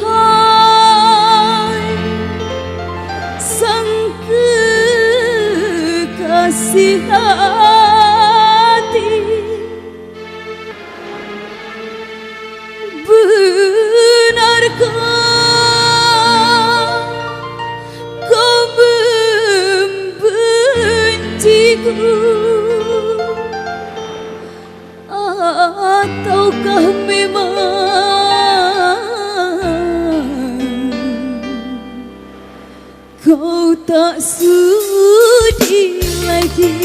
Hai sang kekasih hati, benarkah kau membenciku, ataukah memang kau tak sudi lagi?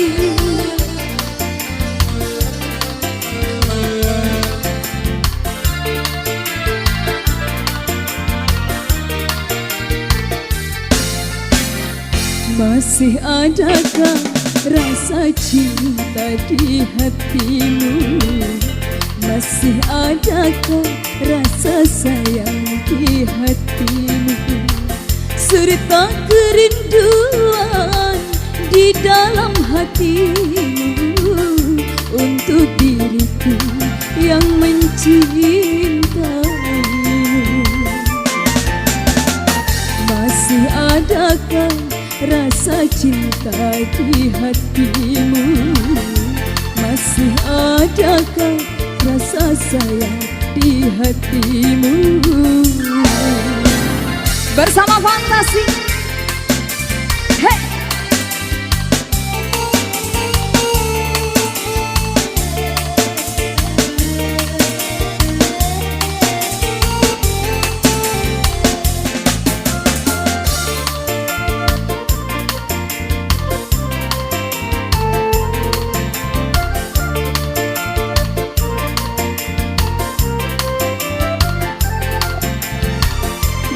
Masih adakah rasa cinta di hatimu? Masih adakah rasa sayang di hatimu? Serta kerinduan di dalam hatimu untuk diriku yang mencintaimu. Masih adakah rasa cinta di hatimu? Masih adakah rasa sayang di hatimu? Bersama Fantasi, hey!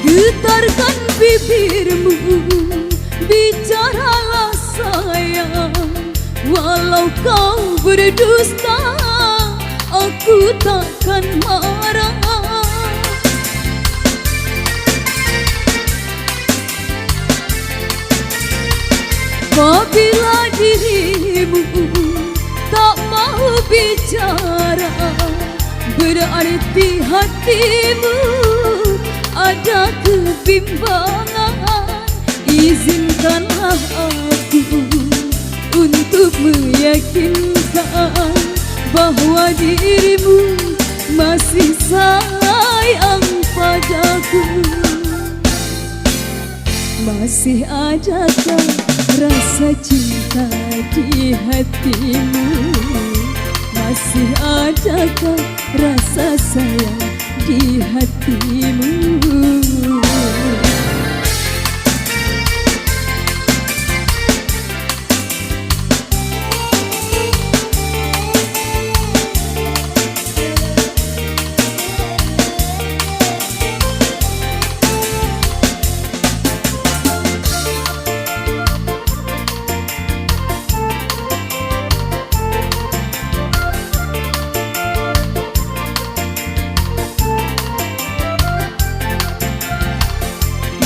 Getarkan bibirmu, bicaralah sayang. Walau kau berdusta, aku takkan marah. Apabila dirimu tak mau bicara, berarti hatimu ada kebimbangan. Izinkanlah aku untuk meyakinkan bahwa dirimu masih sayang padaku. Masih adakah rasa cinta di hatimu? Masih adakah rasa sayang di hatimu?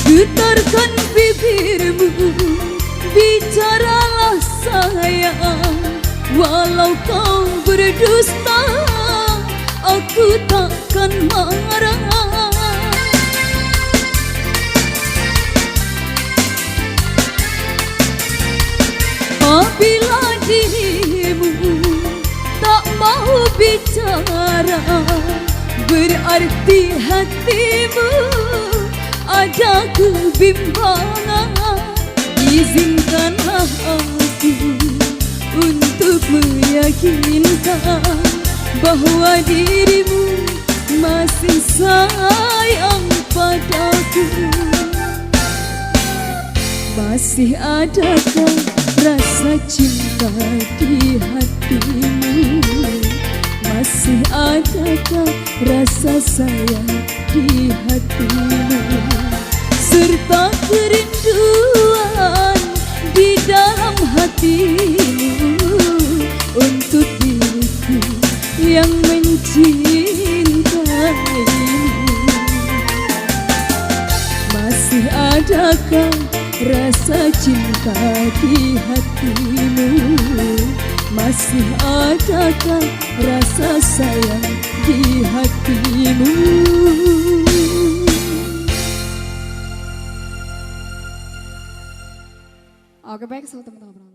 Getarkan bibirmu, bicaralah sayang. Walau kau berdusta, aku takkan marah. Apabila dirimu tak mau bicara, berarti hatimu ada kebimbangan. Izinkanlah aku untuk meyakinkan bahwa dirimu masih sayang padaku. Masih adakah rasa cinta di hatimu? Masih adakah rasa sayang di hatimu? Serta kerinduan di dalam hatimu untuk diriku yang mencintaimu. Masih adakah rasa cinta di hatimu? Masih adakah rasa sayang di hatimu? Oke baik, selamat teman-teman.